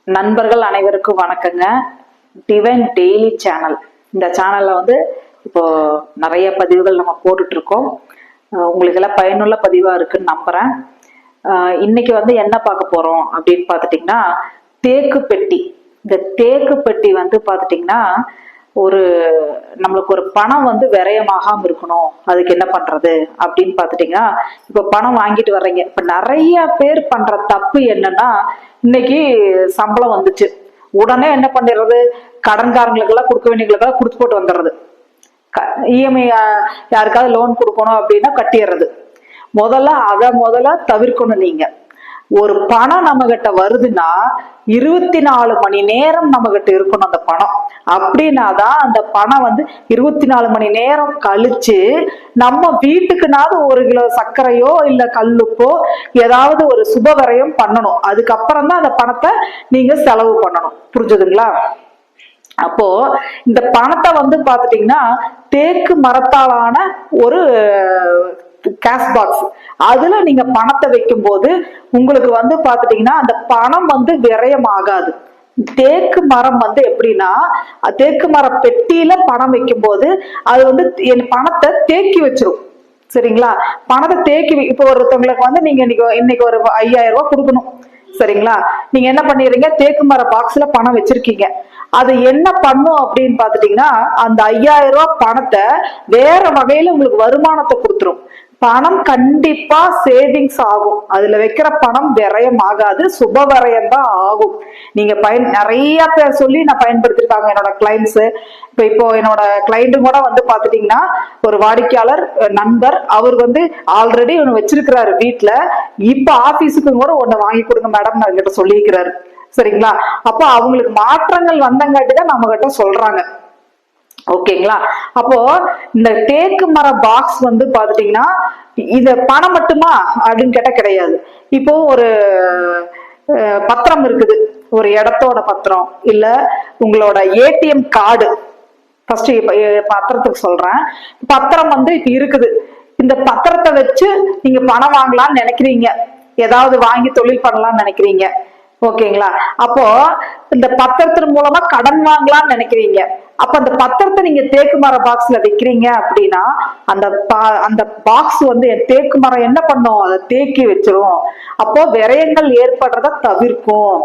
நண்பர்கள் அனைவருக்கும் வணக்கங்க. டிவைன் டெய்லி சேனல், இந்த சேனல்ல இப்போ நிறைய பதிவுகள் நம்ம போட்டுட்டு இருக்கோம். உங்களுக்கு எல்லாம் பயனுள்ள பதிவா இருக்குன்னு நம்புறேன். இன்னைக்கு என்ன பார்க்க போறோம் அப்படின்னு பார்த்துட்டீங்கன்னா, தேக்கு பெட்டி. இந்த தேக்கு பெட்டி பார்த்துட்டீங்கன்னா, ஒரு நம்மளுக்கு ஒரு பணம் விரயமாகாம இருக்கணும். அதுக்கு என்ன பண்றது அப்படின்னு பார்த்துட்டீங்கன்னா, இப்ப பணம் வாங்கிட்டு வர்றீங்க. இப்ப நிறைய பேர் பண்ற தப்பு என்னன்னா, இன்னைக்கு சம்பளம் வந்துச்சு, உடனே என்ன பண்ணிடுறது, கடன்காரங்களுக்கு எல்லாம் கொடுக்க வேண்டியவங்களுக்கெல்லாம் கொடுத்து போட்டு வந்துடுறது. இஎம்ஐ யாருக்காவது லோன் கொடுக்கணும் அப்படின்னா கட்டிடுறது. முதல்ல தவிர்க்கணும். நீங்க ஒரு பணம் நம்ம கிட்ட வருதுன்னா 24 மணி நேரம் நம்ம கிட்ட இருக்கணும் அந்த பணம். அப்படின்னாதான் அந்த பணம் 24 மணி நேரம் கழிச்சு நம்ம வீட்டுக்குனாவது 1 கிலோ சர்க்கரையோ இல்ல கல்லுப்போ ஏதாவது ஒரு சுபவரையும் பண்ணணும். அதுக்கப்புறம் தான் அந்த பணத்தை நீங்க செலவு பண்ணணும். புரிஞ்சுதுங்களா? அப்போ இந்த பணத்தை பாத்துட்டீங்கன்னா, தேக்கு மரத்தாலான ஒரு கேஷ் பாக்ஸ், அதுல நீங்க பணத்தை வைக்கும் போது உங்களுக்கு பாத்துட்டீங்கன்னா அந்த பணம் விரயம் ஆகாது. தேக்கு மரம் எப்படின்னா, தேக்கு மர பெட்டியில பணம் வைக்கும் போது அது என் பணத்தை தேக்கி வச்சிரும். சரிங்களா? பணத்தை தேக்கி இப்ப ஒருத்தவங்களுக்கு நீங்க இன்னைக்கு ஒரு 5000 ரூபாய் கொடுக்கணும். சரிங்களா? நீங்க என்ன பண்ணிடுறீங்க, தேக்கு மர பாக்ஸ்ல பணம் வச்சிருக்கீங்க. அது என்ன பண்ணும் அப்படின்னு பாத்துட்டீங்கன்னா, அந்த 5000 ரூபாய் பணத்தை வேற வகையில உங்களுக்கு வருமானத்தை கொடுத்துரும். பணம் கண்டிப்பா சேவிங்ஸ் ஆகும். அதுல வைக்கிற பணம் விரயம் ஆகாது, சுப விரயம் தான் ஆகும். நீங்க நிறைய பேர் சொல்லி நான் பயன்படுத்திருக்காங்க என்னோட கிளைண்ட்ஸ். இப்போ என்னோட கிளைண்ட்டும் கூட பாத்துட்டீங்கன்னா, ஒரு வாடிக்கையாளர் நண்பர், அவர் ஆல்ரெடி ஒண்ணு வச்சிருக்கிறாரு வீட்டுல. இப்ப ஆபீஸுக்கும் கூட ஒண்ணு வாங்கி கொடுங்க மேடம் நான் கிட்ட சொல்லியிருக்கிறாரு. சரிங்களா? அப்போ அவங்களுக்கு மாற்றங்கள் வந்தங்காட்டிதான் நம்ம கிட்ட சொல்றாங்க. ஓகேங்களா? அப்போ இந்த தேக்கு மர பாக்ஸ் பாத்துட்டீங்கன்னா, இது பணம் மட்டுமா அப்படின்னு கேட்டா கிடையாது. இப்போ ஒரு பத்திரம் இருக்குது, ஒரு இடத்தோட பத்திரம், இல்ல உங்களோட ஏடிஎம் கார்டு. ஃபர்ஸ்ட் பத்திரத்துக்கு சொல்றேன். பத்திரம் இப்ப இருக்குது. இந்த பத்திரத்தை வச்சு நீங்க பணம் வாங்கலாம்னு நினைக்கிறீங்க, ஏதாவது வாங்கி தொழில் பண்ணலாம்னு நினைக்கிறீங்க. ஓகேங்களா? அப்போ இந்த பத்திரத்தின் மூலமா கடன் வாங்கலாம்னு நினைக்கிறீங்க. அப்ப அந்த பத்திரத்தை நீங்க தேக்கு மர பாக்ஸ்ல வைக்கிறீங்க அப்படின்னா, அந்த பாக்ஸ் தேக்கு மரம் என்ன பண்ணும், அதை தேக்கி வச்சிரும். அப்போ விரயங்கள் ஏற்படுறத தவிர்க்கும்.